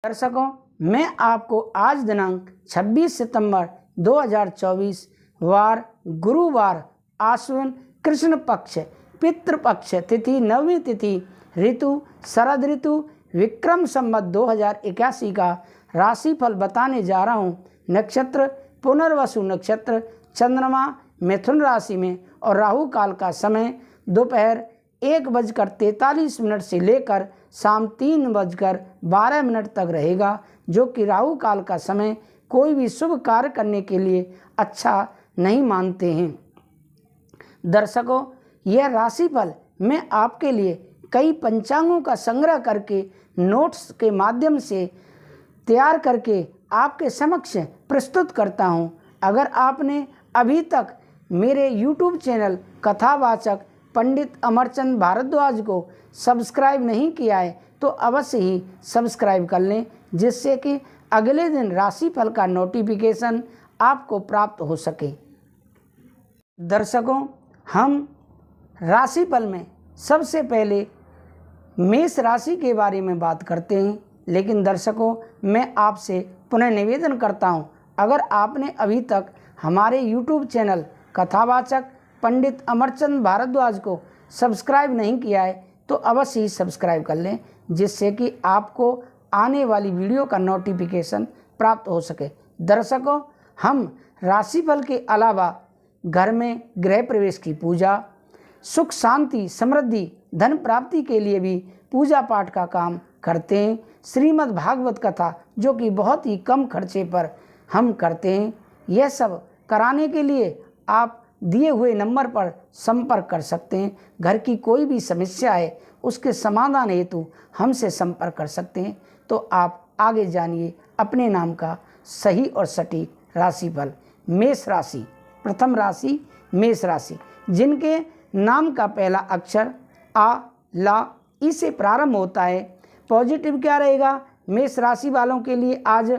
दर्शकों, मैं आपको आज दिनांक 26 सितंबर 2024 वार गुरुवार आश्विन कृष्ण पक्ष पितृपक्ष तिथि नवमी तिथि ऋतु शरद ऋतु विक्रम संवत 2081 का राशिफल बताने जा रहा हूँ। नक्षत्र पुनर्वसु नक्षत्र, चंद्रमा मिथुन राशि में और राहु काल का समय दोपहर 1:43 से लेकर शाम 3:12 तक रहेगा, जो कि राहु काल का समय कोई भी शुभ कार्य करने के लिए अच्छा नहीं मानते हैं। दर्शकों, यह राशिफल मैं आपके लिए कई पंचांगों का संग्रह करके नोट्स के माध्यम से तैयार करके आपके समक्ष प्रस्तुत करता हूं। अगर आपने अभी तक मेरे YouTube चैनल कथावाचक पंडित अमरचंद भारद्वाज को सब्सक्राइब नहीं किया है तो अवश्य ही सब्सक्राइब कर लें, जिससे कि अगले दिन राशिफल का नोटिफिकेशन आपको प्राप्त हो सके। दर्शकों, हम राशिफल में सबसे पहले मेष राशि के बारे में बात करते हैं। लेकिन दर्शकों, मैं आपसे पुनः निवेदन करता हूं, अगर आपने अभी तक हमारे YouTube चैनल कथावाचक पंडित अमरचंद भारद्वाज को सब्सक्राइब नहीं किया है तो अवश्य ही सब्सक्राइब कर लें, जिससे कि आपको आने वाली वीडियो का नोटिफिकेशन प्राप्त हो सके। दर्शकों, हम राशिफल के अलावा घर में गृह प्रवेश की पूजा, सुख शांति समृद्धि धन प्राप्ति के लिए भी पूजा पाठ का काम करते हैं। श्रीमद् भागवत कथा, जो कि बहुत ही कम खर्चे पर हम करते हैं। यह सब कराने के लिए आप दिए हुए नंबर पर संपर्क कर सकते हैं। घर की कोई भी समस्या है उसके समाधान हेतु हमसे संपर्क कर सकते हैं। तो आप आगे जानिए अपने नाम का सही और सटीक राशिफल। मेष राशि, प्रथम राशि मेष राशि, जिनके नाम का पहला अक्षर आ ला ई से प्रारंभ होता है। पॉजिटिव क्या रहेगा मेष राशि वालों के लिए? आज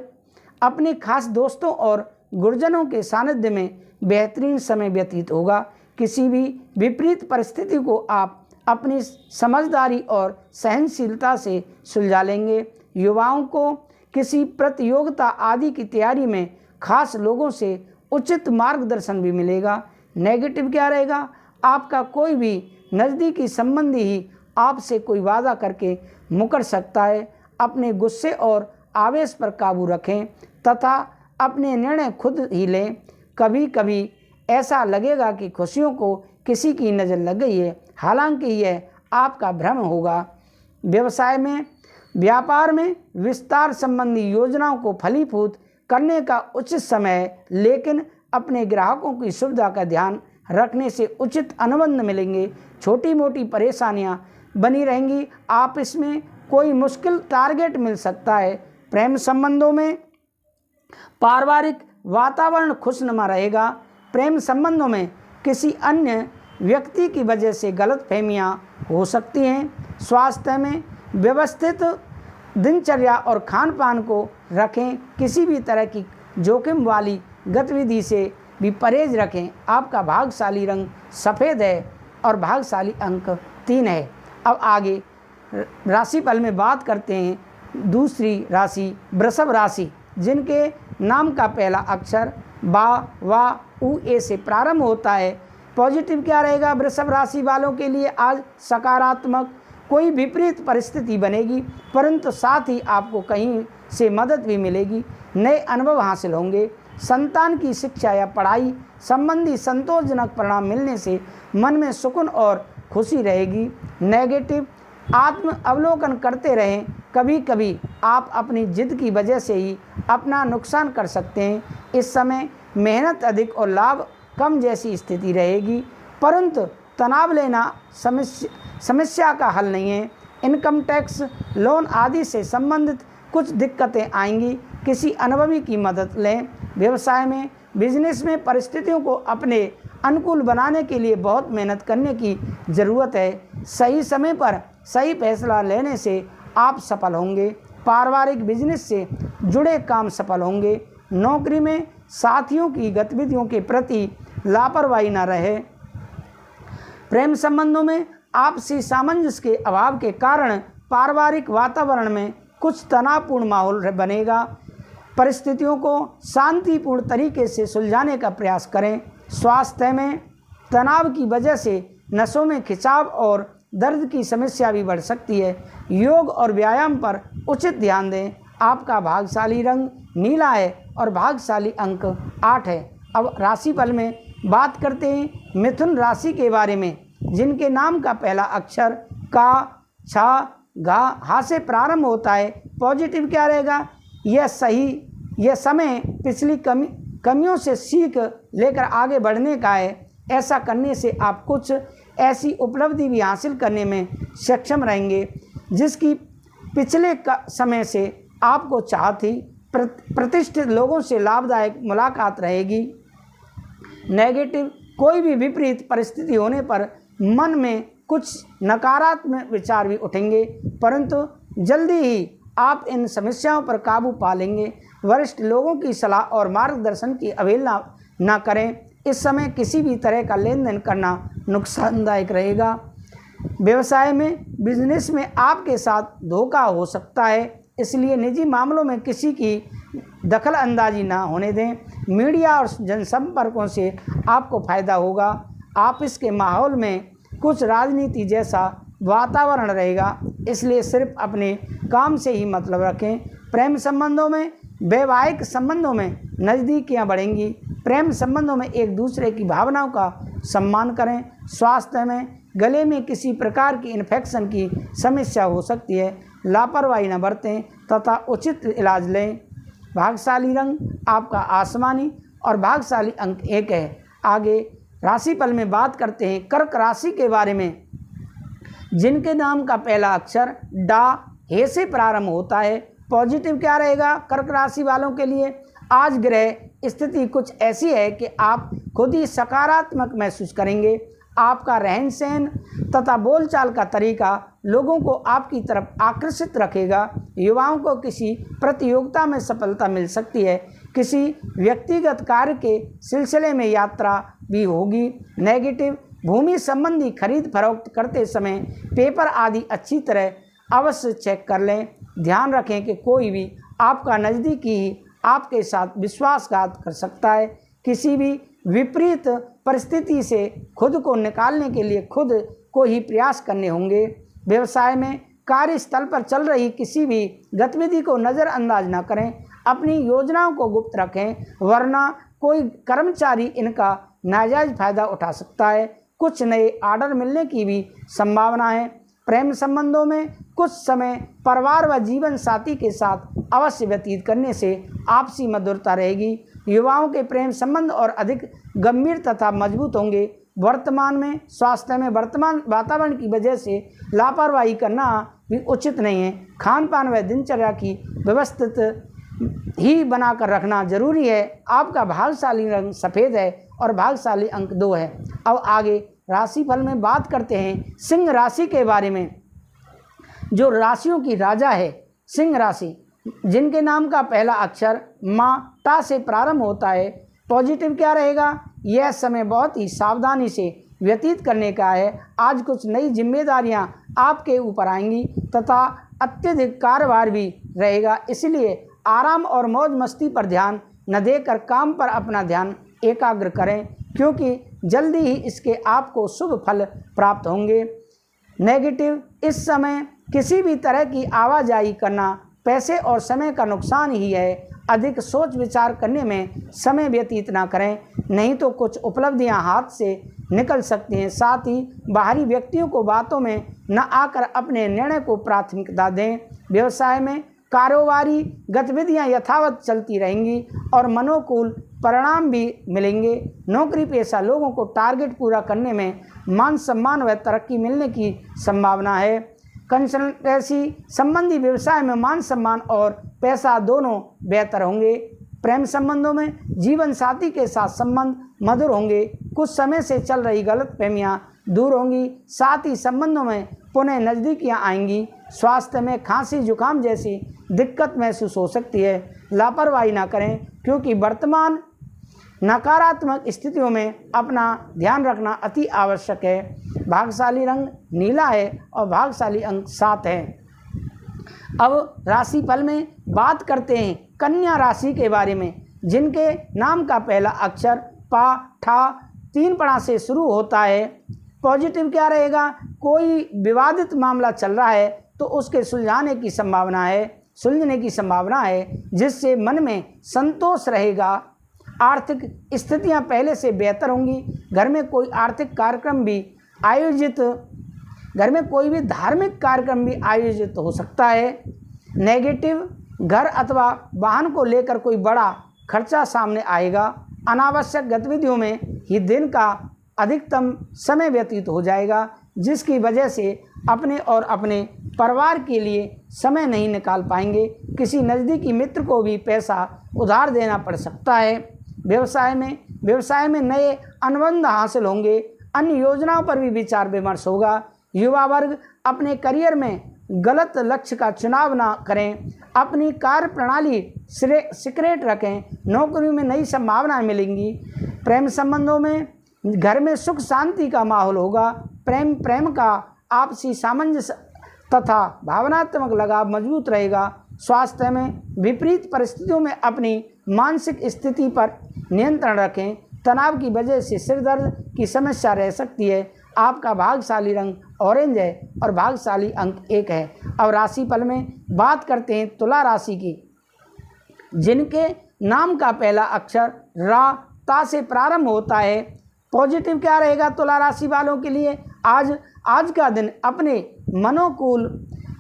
अपने खास दोस्तों और गुरुजनों के सानिध्य में बेहतरीन समय व्यतीत होगा। किसी भी विपरीत परिस्थिति को आप अपनी समझदारी और सहनशीलता से सुलझा लेंगे। युवाओं को किसी प्रतियोगिता आदि की तैयारी में खास लोगों से उचित मार्गदर्शन भी मिलेगा। नेगेटिव क्या रहेगा? आपका कोई भी नज़दीकी संबंधी ही आपसे कोई वादा करके मुकर सकता है। अपने गुस्से और आवेश पर काबू रखें तथा अपने निर्णय खुद ही लें। कभी कभी ऐसा लगेगा कि खुशियों को किसी की नज़र लग गई है, हालांकि यह आपका भ्रम होगा। व्यवसाय में व्यापार में विस्तार संबंधी योजनाओं को फलीभूत करने का उचित समय है, लेकिन अपने ग्राहकों की सुविधा का ध्यान रखने से उचित अनुबंध मिलेंगे। छोटी मोटी परेशानियां बनी रहेंगी। आप इसमें कोई मुश्किल टारगेट मिल सकता है। प्रेम संबंधों में पारिवारिक वातावरण खुशनुमा रहेगा। प्रेम संबंधों में किसी अन्य व्यक्ति की वजह से गलतफहमियां हो सकती हैं। स्वास्थ्य में व्यवस्थित दिनचर्या और खान पान को रखें। किसी भी तरह की जोखिम वाली गतिविधि से भी परहेज रखें। आपका भाग्यशाली रंग सफ़ेद है और भाग्यशाली अंक 3 है। अब आगे राशिफल में बात करते हैं दूसरी राशि वृषभ राशि, जिनके नाम का पहला अक्षर बा वा उ ए से प्रारंभ होता है। पॉजिटिव क्या रहेगा वृषभ राशि वालों के लिए? आज सकारात्मक कोई विपरीत परिस्थिति बनेगी, परंतु साथ ही आपको कहीं से मदद भी मिलेगी। नए अनुभव हासिल होंगे। संतान की शिक्षा या पढ़ाई संबंधी संतोषजनक परिणाम मिलने से मन में सुकून और खुशी रहेगी। नेगेटिव, आत्म अवलोकन करते रहें। कभी कभी आप अपनी जिद की वजह से ही अपना नुकसान कर सकते हैं। इस समय मेहनत अधिक और लाभ कम जैसी स्थिति रहेगी, परंतु तनाव लेना समस्या का हल नहीं है। इनकम टैक्स, लोन आदि से संबंधित कुछ दिक्कतें आएंगी। किसी अनुभवी की मदद लें। व्यवसाय में बिजनेस में परिस्थितियों को अपने अनुकूल बनाने के लिए बहुत मेहनत करने की ज़रूरत है। सही समय पर सही फैसला लेने से आप सफल होंगे। पारिवारिक बिजनेस से जुड़े काम सफल होंगे। नौकरी में साथियों की गतिविधियों के प्रति लापरवाही न रहे। प्रेम संबंधों में आपसी सामंजस्य के अभाव के कारण पारिवारिक वातावरण में कुछ तनावपूर्ण माहौल बनेगा। परिस्थितियों को शांतिपूर्ण तरीके से सुलझाने का प्रयास करें। स्वास्थ्य में तनाव की वजह से नसों में खिंचाव और दर्द की समस्या भी बढ़ सकती है। योग और व्यायाम पर उचित ध्यान दें। आपका भाग्यशाली रंग नीला है और भाग्यशाली अंक 8 है। अब राशिफल में बात करते हैं मिथुन राशि के बारे में, जिनके नाम का पहला अक्षर का, छा, घा, हा से प्रारंभ होता है। पॉजिटिव क्या रहेगा? यह समय पिछली कमियों से सीख लेकर आगे बढ़ने का है। ऐसा करने से आप कुछ ऐसी उपलब्धि भी हासिल करने में सक्षम रहेंगे जिसकी पिछले समय से आपको चाह थी। प्रतिष्ठित लोगों से लाभदायक मुलाकात रहेगी। नेगेटिव, कोई भी विपरीत परिस्थिति होने पर मन में कुछ नकारात्मक विचार भी उठेंगे, परंतु जल्दी ही आप इन समस्याओं पर काबू पा लेंगे। वरिष्ठ लोगों की सलाह और मार्गदर्शन की अवहेलना न करें। इस समय किसी भी तरह का लेन देन करना नुकसानदायक रहेगा। व्यवसाय में, बिजनेस में आपके साथ धोखा हो सकता है, इसलिए निजी मामलों में किसी की दखल अंदाजी ना होने दें। मीडिया और जनसंपर्कों से आपको फ़ायदा होगा। ऑफिस के माहौल में कुछ राजनीति जैसा वातावरण रहेगा, इसलिए सिर्फ अपने काम से ही मतलब रखें। प्रेम संबंधों में, वैवाहिक संबंधों में नज़दीकियाँ बढ़ेंगी। प्रेम संबंधों में एक दूसरे की भावनाओं का सम्मान करें। स्वास्थ्य में गले में किसी प्रकार की इन्फेक्शन की समस्या हो सकती है, लापरवाही न बरतें तथा उचित इलाज लें। भाग्यशाली रंग आपका आसमानी और भाग्यशाली अंक 1 है। आगे राशिफल में बात करते हैं कर्क राशि के बारे में, जिनके नाम का पहला अक्षर डा, हे से प्रारंभ होता है। पॉजिटिव क्या रहेगा कर्क राशि वालों के लिए? आज ग्रह स्थिति कुछ ऐसी है कि आप खुद ही सकारात्मक महसूस करेंगे। आपका रहन सहन तथा बोलचाल का तरीका लोगों को आपकी तरफ आकर्षित रखेगा। युवाओं को किसी प्रतियोगिता में सफलता मिल सकती है। किसी व्यक्तिगत कार्य के सिलसिले में यात्रा भी होगी। नेगेटिव, भूमि संबंधी खरीद फरोख्त करते समय पेपर आदि अच्छी तरह अवश्य चेक कर लें। ध्यान रखें कि कोई भी आपका नज़दीकी ही आपके साथ विश्वासघात कर सकता है। किसी भी विपरीत परिस्थिति से खुद को निकालने के लिए खुद को ही प्रयास करने होंगे। व्यवसाय में कार्यस्थल पर चल रही किसी भी गतिविधि को नज़रअंदाज न करें। अपनी योजनाओं को गुप्त रखें, वरना कोई कर्मचारी इनका नाजायज फायदा उठा सकता है। कुछ नए ऑर्डर मिलने की भी संभावना है। प्रेम संबंधों में कुछ समय परिवार व जीवन साथी के साथ अवश्य व्यतीत करने से आपसी मधुरता रहेगी। युवाओं के प्रेम संबंध और अधिक गंभीर तथा मजबूत होंगे। वर्तमान में स्वास्थ्य में वर्तमान वातावरण की वजह से लापरवाही करना भी उचित नहीं है। खान पान व दिनचर्या की व्यवस्थित ही बनाकर रखना जरूरी है। आपका भाग्यशाली रंग सफ़ेद है और भाग्यशाली अंक 2 है। अब आगे राशिफल में बात करते हैं सिंह राशि के बारे में, जो राशियों की राजा है। सिंह राशि, जिनके नाम का पहला अक्षर माँ, टा से प्रारंभ होता है। पॉजिटिव क्या रहेगा? यह समय बहुत ही सावधानी से व्यतीत करने का है। आज कुछ नई जिम्मेदारियां आपके ऊपर आएंगी तथा अत्यधिक कार्यभार भी रहेगा, इसलिए आराम और मौज मस्ती पर ध्यान न देकर काम पर अपना ध्यान एकाग्र करें, क्योंकि जल्दी ही इसके आपको शुभ फल प्राप्त होंगे। नेगेटिव, इस समय किसी भी तरह की आवाजाही करना पैसे और समय का नुकसान ही है। अधिक सोच विचार करने में समय व्यतीत ना करें, नहीं तो कुछ उपलब्धियां हाथ से निकल सकती हैं। साथ ही बाहरी व्यक्तियों को बातों में न आकर अपने निर्णय को प्राथमिकता दें। व्यवसाय में कारोबारी गतिविधियां यथावत चलती रहेंगी और मनोकूल परिणाम भी मिलेंगे। नौकरी पेशा लोगों को टारगेट पूरा करने में मान सम्मान व तरक्की मिलने की संभावना है। कंसल्टेंसी संबंधी व्यवसाय में मान सम्मान और पैसा दोनों बेहतर होंगे। प्रेम संबंधों में जीवन साथी के साथ संबंध मधुर होंगे। कुछ समय से चल रही गलतफहमियां दूर होंगी। साथ ही संबंधों में पुनः नज़दीकियां आएंगी। स्वास्थ्य में खांसी जुकाम जैसी दिक्कत महसूस हो सकती है। लापरवाही ना करें, क्योंकि वर्तमान नकारात्मक स्थितियों में अपना ध्यान रखना अति आवश्यक है। भाग्यशाली रंग नीला है और भाग्यशाली अंक 7 है। अब राशिफल में बात करते हैं कन्या राशि के बारे में, जिनके नाम का पहला अक्षर पा ठा 3 पड़ा से शुरू होता है। पॉजिटिव क्या रहेगा? कोई विवादित मामला चल रहा है तो उसके सुलझने की संभावना है, जिससे मन में संतोष रहेगा। आर्थिक स्थितियां पहले से बेहतर होंगी। घर में कोई भी धार्मिक कार्यक्रम भी आयोजित हो सकता है। नेगेटिव, घर अथवा वाहन को लेकर कोई बड़ा खर्चा सामने आएगा। अनावश्यक गतिविधियों में ही दिन का अधिकतम समय व्यतीत हो जाएगा, जिसकी वजह से अपने और अपने परिवार के लिए समय नहीं निकाल पाएंगे। किसी नज़दीकी मित्र को भी पैसा उधार देना पड़ सकता है। व्यवसाय में नए अनुबंध हासिल होंगे। अन्य योजनाओं पर भी विचार विमर्श होगा। युवा वर्ग अपने करियर में गलत लक्ष्य का चुनाव ना करें। अपनी कार्य प्रणाली सीक्रेट रखें। नौकरी में नई संभावनाएं मिलेंगी। प्रेम संबंधों में घर में सुख शांति का माहौल होगा। प्रेम का आपसी सामंजस्य तथा भावनात्मक लगाव मजबूत रहेगा। स्वास्थ्य में विपरीत परिस्थितियों में अपनी मानसिक स्थिति पर नियंत्रण रखें। तनाव की वजह से सिर दर्द की समस्या रह सकती है। आपका भाग्यशाली रंग ऑरेंज है और भाग्यशाली अंक 1 है। अब राशिफल में बात करते हैं तुला राशि की, जिनके नाम का पहला अक्षर रा ता से प्रारंभ होता है। पॉजिटिव क्या रहेगा तुला राशि वालों के लिए? आज का दिन अपने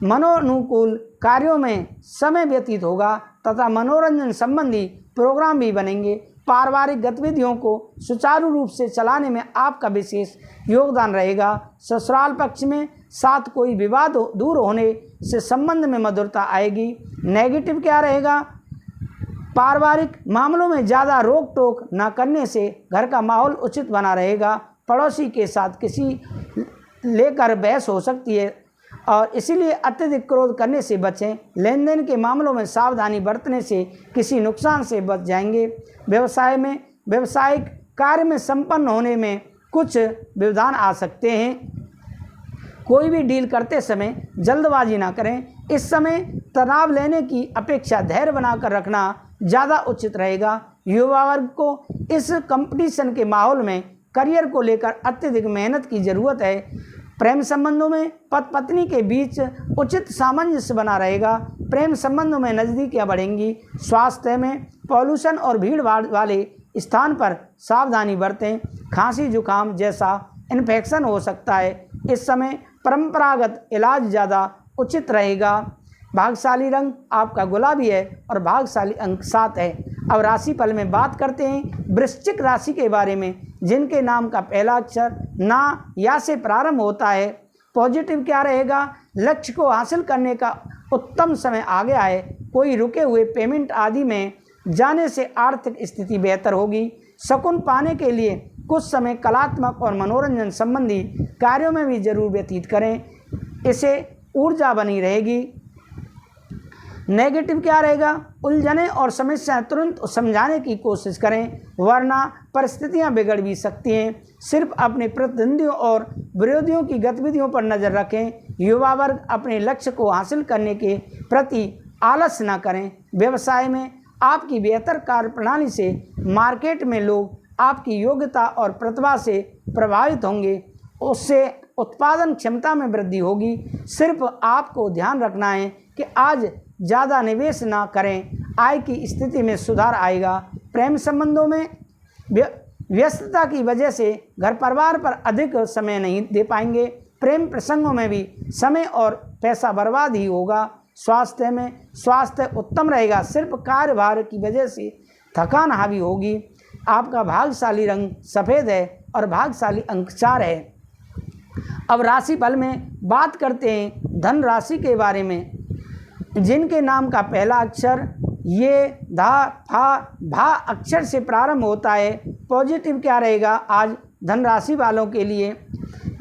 मनोनुकूल कार्यों में समय व्यतीत होगा तथा मनोरंजन संबंधी प्रोग्राम भी बनेंगे। पारिवारिक गतिविधियों को सुचारू रूप से चलाने में आपका विशेष योगदान रहेगा। ससुराल पक्ष में साथ कोई विवाद दूर होने से संबंध में मधुरता आएगी। नेगेटिव क्या रहेगा? पारिवारिक मामलों में ज़्यादा रोक टोक न करने से घर का माहौल उचित बना रहेगा। पड़ोसी के साथ किसी लेकर बहस हो सकती है और इसीलिए अत्यधिक क्रोध करने से बचें। लेन देन के मामलों में सावधानी बरतने से किसी नुकसान से बच जाएंगे। व्यावसायिक कार्य में संपन्न होने में कुछ व्यवधान आ सकते हैं। कोई भी डील करते समय जल्दबाजी ना करें। इस समय तनाव लेने की अपेक्षा धैर्य बनाकर रखना ज़्यादा उचित रहेगा। युवा वर्ग को इस कंपटीशन के माहौल में करियर को लेकर अत्यधिक मेहनत की ज़रूरत है। प्रेम संबंधों में पति पत्नी के बीच उचित सामंजस्य बना रहेगा। प्रेम संबंधों में नज़दीकियां बढ़ेंगी। स्वास्थ्य में पॉल्यूशन और भीड़ भाड़ वाले स्थान पर सावधानी बरतें। खांसी जुकाम जैसा इन्फेक्शन हो सकता है। इस समय परंपरागत इलाज ज़्यादा उचित रहेगा। भाग्यशाली रंग आपका गुलाबी है और भाग्यशाली अंक 7 है। अब राशिफल में बात करते हैं वृश्चिक राशि के बारे में, जिनके नाम का पहला अक्षर ना या से प्रारंभ होता है। पॉजिटिव क्या रहेगा? लक्ष्य को हासिल करने का उत्तम समय आ गया है। कोई रुके हुए पेमेंट आदि में जाने से आर्थिक स्थिति बेहतर होगी। शकुन पाने के लिए कुछ समय कलात्मक और मनोरंजन संबंधी कार्यों में भी जरूर व्यतीत करें, इससे ऊर्जा बनी रहेगी। नेगेटिव क्या रहेगा? उलझने और समस्याएं तुरंत समझाने की कोशिश करें, वरना परिस्थितियां बिगड़ भी सकती हैं। सिर्फ अपने प्रतिद्वंदियों और विरोधियों की गतिविधियों पर नज़र रखें। युवा वर्ग अपने लक्ष्य को हासिल करने के प्रति आलस न करें। व्यवसाय में आपकी बेहतर कार्यप्रणाली से मार्केट में लोग आपकी योग्यता और प्रतिभा से प्रभावित होंगे। उससे उत्पादन क्षमता में वृद्धि होगी। सिर्फ आपको ध्यान रखना है कि आज ज़्यादा निवेश ना करें, आय की स्थिति में सुधार आएगा। प्रेम संबंधों में व्यस्तता की वजह से घर परिवार पर अधिक समय नहीं दे पाएंगे। प्रेम प्रसंगों में भी समय और पैसा बर्बाद ही होगा। स्वास्थ्य उत्तम रहेगा, सिर्फ कार्यभार की वजह से थकान हावी होगी। आपका भाग्यशाली रंग सफ़ेद है और भाग्यशाली अंक 4 है। अब राशिफल में बात करते हैं धन राशि के बारे में, जिनके नाम का पहला अक्षर ये धा फा भा अक्षर से प्रारंभ होता है। पॉजिटिव क्या रहेगा? आज धन राशि वालों के लिए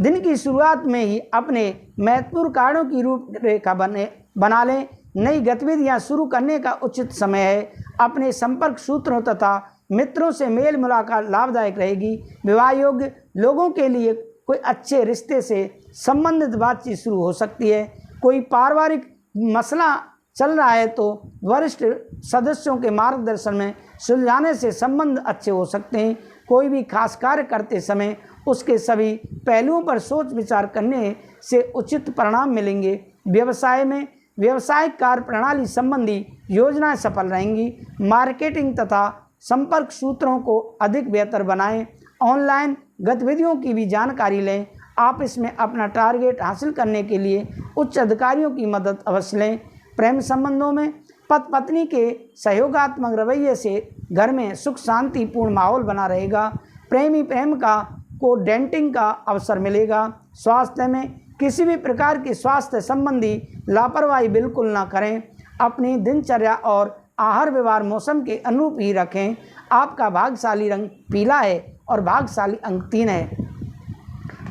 दिन की शुरुआत में ही अपने महत्वपूर्ण कार्यों की रूपरेखा बना लें। नई गतिविधियां शुरू करने का उचित समय है। अपने संपर्क सूत्रों तथा मित्रों से मेल मुलाकात लाभदायक रहेगी। विवाह योग्य लोगों के लिए कोई अच्छे रिश्ते से संबंधित बातचीत शुरू हो सकती है। कोई पारिवारिक मसला चल रहा है तो वरिष्ठ सदस्यों के मार्गदर्शन में सुलझाने से संबंध अच्छे हो सकते हैं। कोई भी खास कार्य करते समय उसके सभी पहलुओं पर सोच विचार करने से उचित परिणाम मिलेंगे। व्यवसाय में व्यावसायिक कार्य प्रणाली संबंधी योजनाएं सफल रहेंगी। मार्केटिंग तथा संपर्क सूत्रों को अधिक बेहतर बनाएं। ऑनलाइन गतिविधियों की भी जानकारी लें। आप इसमें अपना टारगेट हासिल करने के लिए उच्च अधिकारियों की मदद अवश्य लें। प्रेम संबंधों में पति पत्नी के सहयोगात्मक रवैये से घर में सुख शांतिपूर्ण माहौल बना रहेगा। प्रेमी प्रेम को डेटिंग का अवसर मिलेगा। स्वास्थ्य में किसी भी प्रकार की स्वास्थ्य संबंधी लापरवाही बिल्कुल ना करें। अपनी दिनचर्या और आहार व्यवहार मौसम के अनुरूप ही रखें। आपका भाग्यशाली रंग पीला है और भाग्यशाली अंक 3 है।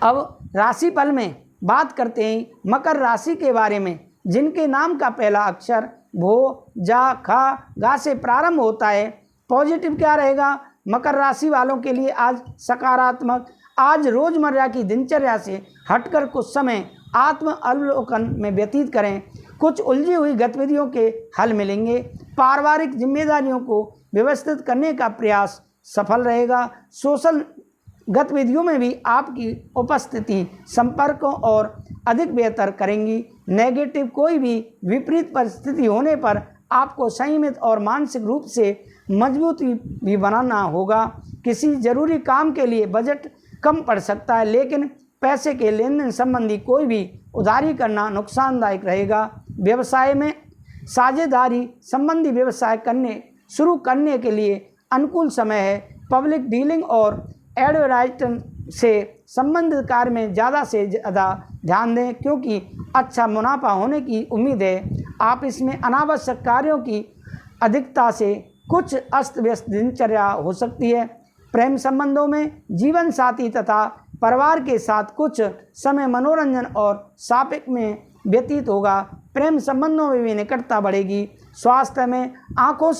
अब राशिफल में बात करते हैं मकर राशि के बारे में, जिनके नाम का पहला अक्षर भो, जा, खा, गा से प्रारंभ होता है। पॉजिटिव क्या रहेगा मकर राशि वालों के लिए? आज सकारात्मक। आज रोजमर्रा की दिनचर्या से हटकर कुछ समय आत्म अवलोकन में व्यतीत करें। कुछ उलझी हुई गतिविधियों के हल मिलेंगे। पारिवारिक जिम्मेदारियों को व्यवस्थित करने का प्रयास सफल रहेगा। सोशल गतिविधियों में भी आपकी उपस्थिति संपर्कों और अधिक बेहतर करेंगी। नेगेटिव कोई भी विपरीत परिस्थिति होने पर आपको संयमित और मानसिक रूप से मजबूती भी बनाना होगा। किसी जरूरी काम के लिए बजट कम पड़ सकता है, लेकिन पैसे के लेन देन संबंधी कोई भी उधारी करना नुकसानदायक रहेगा। व्यवसाय में साझेदारी संबंधी व्यवसाय शुरू करने के लिए अनुकूल समय है। पब्लिक डीलिंग और एडवर्टाइजमेंट से संबंधित कार्य में ज़्यादा से ज़्यादा ध्यान दें, क्योंकि अच्छा मुनाफा होने की उम्मीद है। आप इसमें अनावश्यक कार्यों की अधिकता से कुछ अस्त व्यस्त दिनचर्या हो सकती है। प्रेम संबंधों में जीवन साथी तथा परिवार के साथ कुछ समय मनोरंजन और शॉपिंग में व्यतीत होगा। प्रेम संबंधों में भी निकटता बढ़ेगी। स्वास्थ्य में आँखों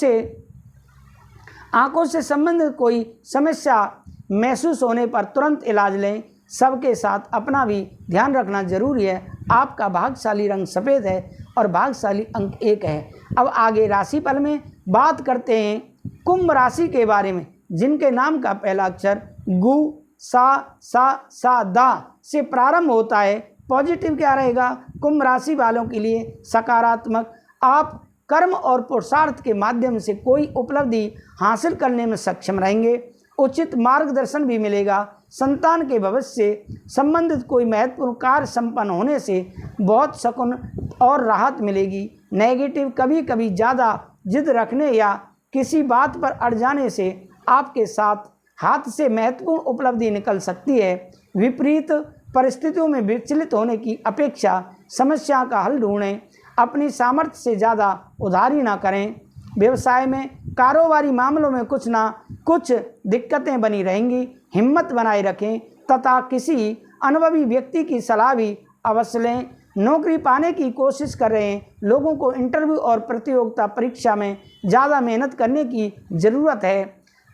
से संबंधित कोई समस्या महसूस होने पर तुरंत इलाज लें। सबके साथ अपना भी ध्यान रखना जरूरी है। आपका भाग्यशाली रंग सफ़ेद है और भाग्यशाली अंक 1 है। अब आगे राशिफल में बात करते हैं कुंभ राशि के बारे में, जिनके नाम का पहला अक्षर गु, सा, दा से प्रारंभ होता है। पॉजिटिव क्या रहेगा कुंभ राशि वालों के लिए? सकारात्मक। आप कर्म और पुरुषार्थ के माध्यम से कोई उपलब्धि हासिल करने में सक्षम रहेंगे। उचित मार्गदर्शन भी मिलेगा। संतान के भविष्य से संबंधित कोई महत्वपूर्ण कार्य संपन्न होने से बहुत सुकून और राहत मिलेगी। नेगेटिव कभी कभी ज़्यादा जिद रखने या किसी बात पर अड़ जाने से आपके साथ हाथ से महत्वपूर्ण उपलब्धि निकल सकती है। विपरीत परिस्थितियों में विचलित होने की अपेक्षा समस्या का हल ढूंढें। अपनी सामर्थ्य से ज़्यादा उधारी ना करें। व्यवसाय में कारोबारी मामलों में कुछ ना कुछ दिक्कतें बनी रहेंगी। हिम्मत बनाए रखें तथा किसी अनुभवी व्यक्ति की सलाह भी अवश्य लें। नौकरी पाने की कोशिश कर रहे हैं लोगों को इंटरव्यू और प्रतियोगिता परीक्षा में ज़्यादा मेहनत करने की ज़रूरत है।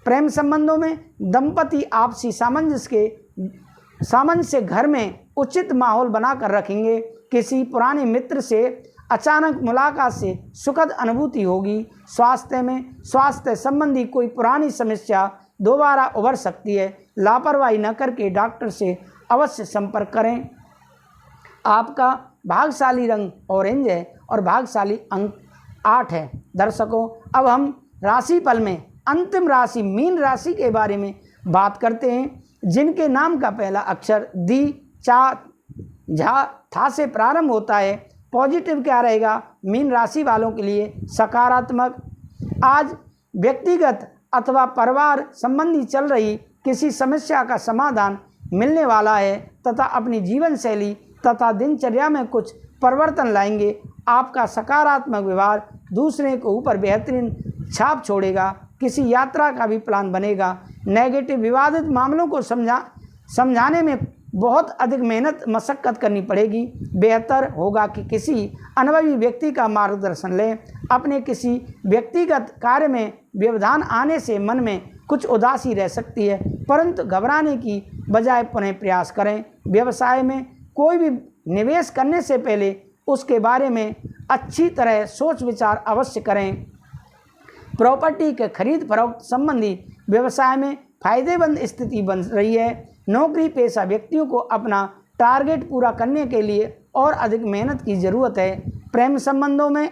प्रेम संबंधों में दंपति आपसी सामंजस्य घर में उचित माहौल बनाकर रखेंगे। किसी पुराने मित्र से अचानक मुलाकात से सुखद अनुभूति होगी। स्वास्थ्य संबंधी कोई पुरानी समस्या दोबारा उभर सकती है। लापरवाही न करके डॉक्टर से अवश्य संपर्क करें। आपका भाग्यशाली रंग ऑरेंज है और भाग्यशाली अंक 8 है। दर्शकों, अब हम राशिफल में अंतिम राशि मीन राशि के बारे में बात करते हैं, जिनके नाम का पहला अक्षर दी, चा, झा, था से प्रारंभ होता है। पॉजिटिव क्या रहेगा मीन राशि वालों के लिए? सकारात्मक। आज व्यक्तिगत अथवा परिवार संबंधी चल रही किसी समस्या का समाधान मिलने वाला है तथा अपनी जीवन शैली तथा दिनचर्या में कुछ परिवर्तन लाएंगे। आपका सकारात्मक व्यवहार दूसरे के ऊपर बेहतरीन छाप छोड़ेगा। किसी यात्रा का भी प्लान बनेगा। नेगेटिव विवादित मामलों को समझाने में बहुत अधिक मेहनत मशक्कत करनी पड़ेगी। बेहतर होगा कि किसी अनुभवी व्यक्ति का मार्गदर्शन लें। अपने किसी व्यक्तिगत कार्य में व्यवधान आने से मन में कुछ उदासी रह सकती है, परंतु घबराने की बजाय पुनः प्रयास करें। व्यवसाय में कोई भी निवेश करने से पहले उसके बारे में अच्छी तरह सोच विचार अवश्य करें। प्रॉपर्टी के खरीद फरोख्त संबंधी व्यवसाय में फायदेमंद स्थिति बन रही है। नौकरी पेशा व्यक्तियों को अपना टारगेट पूरा करने के लिए और अधिक मेहनत की ज़रूरत है। प्रेम संबंधों में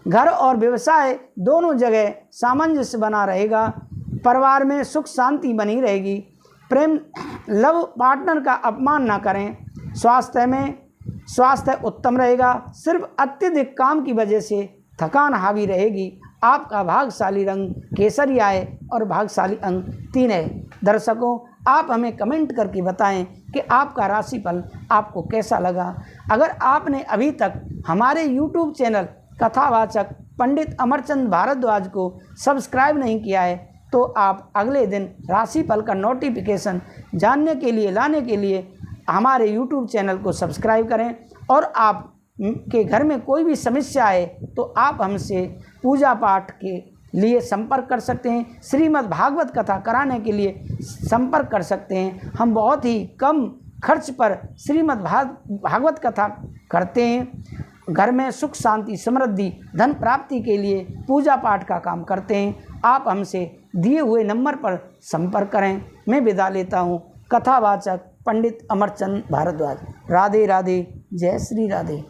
घर और व्यवसाय दोनों जगह सामंजस्य बना रहेगा। परिवार में सुख शांति बनी रहेगी। प्रेम लव पार्टनर का अपमान न करें। स्वास्थ्य उत्तम रहेगा। सिर्फ अत्यधिक काम की वजह से थकान हावी रहेगी। आपका भाग्यशाली रंग केसरिया है और भाग्यशाली अंक 3 है। दर्शकों, आप हमें कमेंट करके बताएं कि आपका राशिफल आपको कैसा लगा। अगर आपने अभी तक हमारे YouTube चैनल कथावाचक पंडित अमरचंद भारद्वाज को सब्सक्राइब नहीं किया है तो आप अगले दिन राशिफल का नोटिफिकेशन जानने के लिए लाने के लिए हमारे YouTube चैनल को सब्सक्राइब करें। और आप के घर में कोई भी समस्या है तो आप हमसे पूजा पाठ के लिए संपर्क कर सकते हैं। श्रीमद् भागवत कथा कराने के लिए संपर्क कर सकते हैं। हम बहुत ही कम खर्च पर श्रीमद् भागवत कथा करते हैं। घर में सुख शांति समृद्धि धन प्राप्ति के लिए पूजा पाठ का काम करते हैं। आप हमसे दिए हुए नंबर पर संपर्क करें। मैं विदा लेता हूँ। कथावाचक पंडित अमरचंद भारद्वाज। राधे राधे। जय श्री राधे।